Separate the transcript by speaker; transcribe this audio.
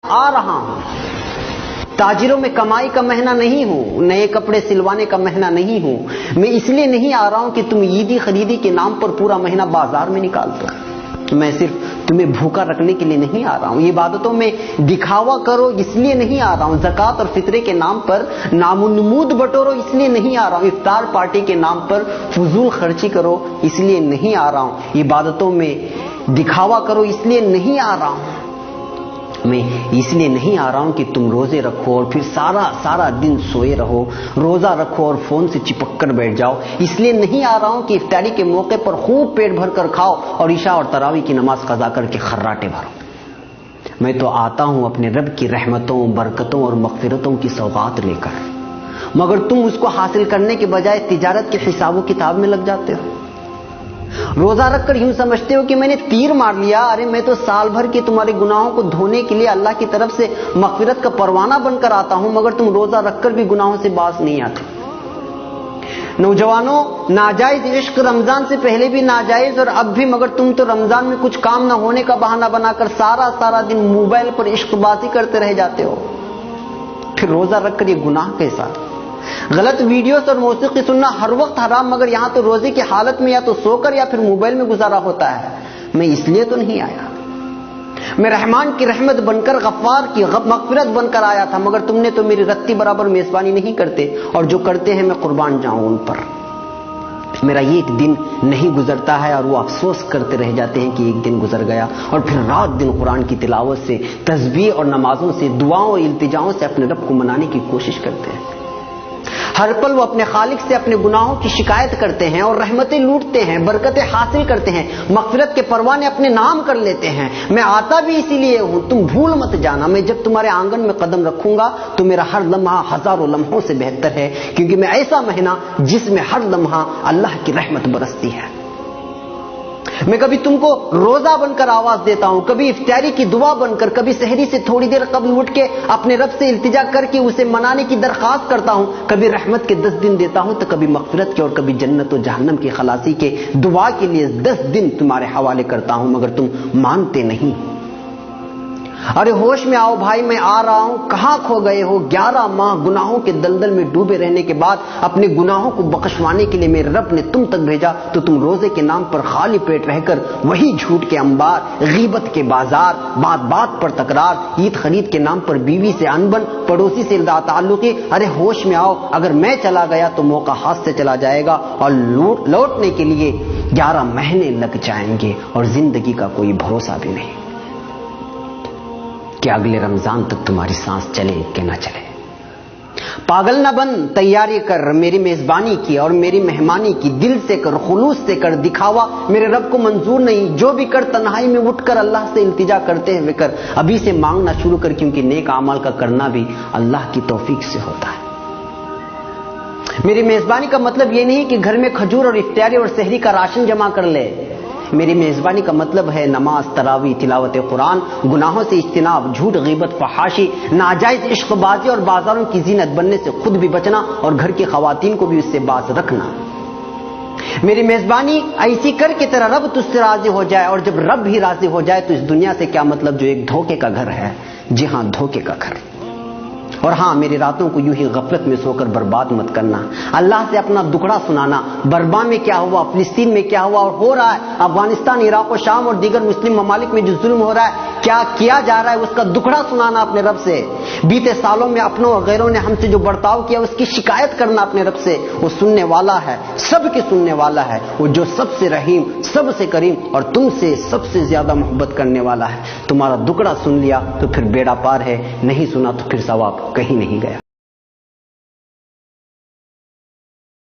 Speaker 1: آ رہا ہوں. تاجروں میں کمائی کا مہینہ نہیں ہوں, نئے کپڑے سلوانے کا مہینہ نہیں ہوں. میں اس لیے نہیں آ رہا ہوں کہ تم عیدی خریدی کے نام پر پورا مہینہ بازار میں نکال دو. میں صرف تمہیں بھوکا رکھنے کے لیے نہیں آ رہا ہوں. عبادتوں میں دکھاوا کرو اس لیے نہیں آ رہا ہوں. زکوٰۃ اور فطرے کے نام پر نام و نمود بٹورو اس لیے نہیں آ رہا ہوں. افطار پارٹی کے نام پر فضول خرچی کرو اس لیے نہیں آ رہا ہوں. عبادتوں میں دکھاوا کرو اس لیے نہیں آ رہا ہوں. میں اس لیے نہیں آ رہا ہوں کہ تم روزے رکھو اور پھر سارا دن سوئے رہو, روزہ رکھو اور فون سے چپک کر بیٹھ جاؤ. اس لیے نہیں آ رہا ہوں کہ افطاری کے موقع پر خوب پیٹ بھر کر کھاؤ اور عشاء اور تراویح کی نماز قضا کر کے خراٹے بھرو. میں تو آتا ہوں اپنے رب کی رحمتوں, برکتوں اور مغفرتوں کی سوغات لے کر, مگر تم اس کو حاصل کرنے کے بجائے تجارت کے حساب و کتاب میں لگ جاتے ہو. روزہ رکھ کر یوں سمجھتے ہو کہ میں نے تیر مار لیا. ارے میں تو سال بھر کے تمہارے گناہوں کو دھونے کے لیے اللہ کی طرف سے مغفرت کا پروانہ بن کر آتا ہوں, مگر تم روزہ رکھ کر بھی گناہوں سے باز نہیں آتے. نوجوانوں, ناجائز عشق رمضان سے پہلے بھی ناجائز اور اب بھی, مگر تم تو رمضان میں کچھ کام نہ ہونے کا بہانہ بنا کر سارا دن موبائل پر عشق بازی کرتے رہ جاتے ہو. پھر روزہ رکھ کر یہ گناہ کیسا؟ غلط ویڈیوز اور موسیقی سننا ہر وقت حرام, مگر یہاں تو روزے کی حالت میں یا تو سو کر یا پھر موبائل میں گزارا ہوتا ہے. میں اس لیے تو نہیں آیا. میں رحمان کی رحمت بن کر, غفار کی مغفرت بن کر آیا تھا, مگر تم نے تو میری رتی برابر میزبانی نہیں کرتے, اور جو کرتے ہیں میں قربان جاؤں ان پر. میرا یہ ایک دن نہیں گزرتا ہے اور وہ افسوس کرتے رہ جاتے ہیں کہ ایک دن گزر گیا, اور پھر رات دن قرآن کی تلاوت سے, تسبیح اور نمازوں سے, دعاؤں اور التجاؤں سے اپنے رب کو منانے کی کوشش کرتے ہیں. ہر پل وہ اپنے خالق سے اپنے گناہوں کی شکایت کرتے ہیں اور رحمتیں لوٹتے ہیں, برکتیں حاصل کرتے ہیں, مغفرت کے پروانے اپنے نام کر لیتے ہیں. میں آتا بھی اسی لیے ہوں, تم بھول مت جانا. میں جب تمہارے آنگن میں قدم رکھوں گا تو میرا ہر لمحہ ہزاروں لمحوں سے بہتر ہے, کیونکہ میں ایسا مہینہ جس میں ہر لمحہ اللہ کی رحمت برستی ہے. میں کبھی تم کو روزہ بن کر آواز دیتا ہوں, کبھی افطاری کی دعا بن کر, کبھی سحری سے تھوڑی دیر قبل اٹھ کے اپنے رب سے التجا کر کے اسے منانے کی درخواست کرتا ہوں, کبھی رحمت کے 10 دن دیتا ہوں تو کبھی مغفرت کے, اور کبھی جنت و جہنم کی خلاصی کے دعا کے لیے 10 دن تمہارے حوالے کرتا ہوں, مگر تم مانتے نہیں. ارے ہوش میں آؤ بھائی, میں آ رہا ہوں. کہاں کھو گئے ہو؟ 11 ماہ گناہوں کے دلدل میں ڈوبے رہنے کے بعد اپنے گناہوں کو بخشوانے کے لیے میرے رب نے تم تک بھیجا, تو تم روزے کے نام پر خالی پیٹ رہ کر وہی جھوٹ کے انبار, غیبت کے بازار, بات پر تکرار, عید خرید کے نام پر بیوی سے انبن, پڑوسی سے تعلقی. ارے ہوش میں آؤ, اگر میں چلا گیا تو موقع ہاتھ سے چلا جائے گا, اور لوٹنے کے لیے 11 مہینے لگ جائیں گے, اور زندگی کا کوئی بھروسہ بھی نہیں کہ اگلے رمضان تک تمہاری سانس چلے کہ نہ چلے. پاگل نہ بن, تیاری کر میری میزبانی کی اور میری مہمانی کی. دل سے کر, خلوص سے کر, دکھاوا میرے رب کو منظور نہیں. جو بھی کر تنہائی میں اٹھ کر اللہ سے التجا کرتے ہوئے کر, ابھی سے مانگنا شروع کر, کیونکہ نیک اعمال کا کرنا بھی اللہ کی توفیق سے ہوتا ہے. میری میزبانی کا مطلب یہ نہیں کہ گھر میں کھجور اور افطاری اور سحری کا راشن جمع کر لے. میری میزبانی کا مطلب ہے نماز, تراویح, تلاوت قرآن, گناہوں سے اجتناب, جھوٹ, غیبت, فحاشی, ناجائز عشق بازی اور بازاروں کی زینت بننے سے خود بھی بچنا, اور گھر کی خواتین کو بھی اس سے باز رکھنا. میری میزبانی ایسی کر کے تیرا رب تجھ سے راضی ہو جائے, اور جب رب بھی راضی ہو جائے تو اس دنیا سے کیا مطلب جو ایک دھوکے کا گھر ہے. جی ہاں, دھوکے کا گھر. اور ہاں, میری راتوں کو یوں ہی غفلت میں سو کر برباد مت کرنا. اللہ سے اپنا دکھڑا سنانا, برما میں کیا ہوا, فلسطین میں کیا ہوا اور ہو رہا ہے, افغانستان, عراق و شام اور دیگر مسلم ممالک میں جو ظلم ہو رہا ہے, کیا کیا جا رہا ہے, اس کا دکھڑا سنانا اپنے رب سے. بیتے سالوں میں اپنوں اور غیروں نے ہم سے جو برتاؤ کیا اس کی شکایت کرنا اپنے رب سے. وہ سننے والا ہے, سب کے سننے والا ہے, وہ جو سب سے رحیم, سب سے کریم اور تم سے سب سے زیادہ محبت کرنے والا ہے. تمہارا دکھڑا سن لیا تو پھر بیڑا پار ہے, نہیں سنا تو پھر ثواب کہیں نہیں گیا.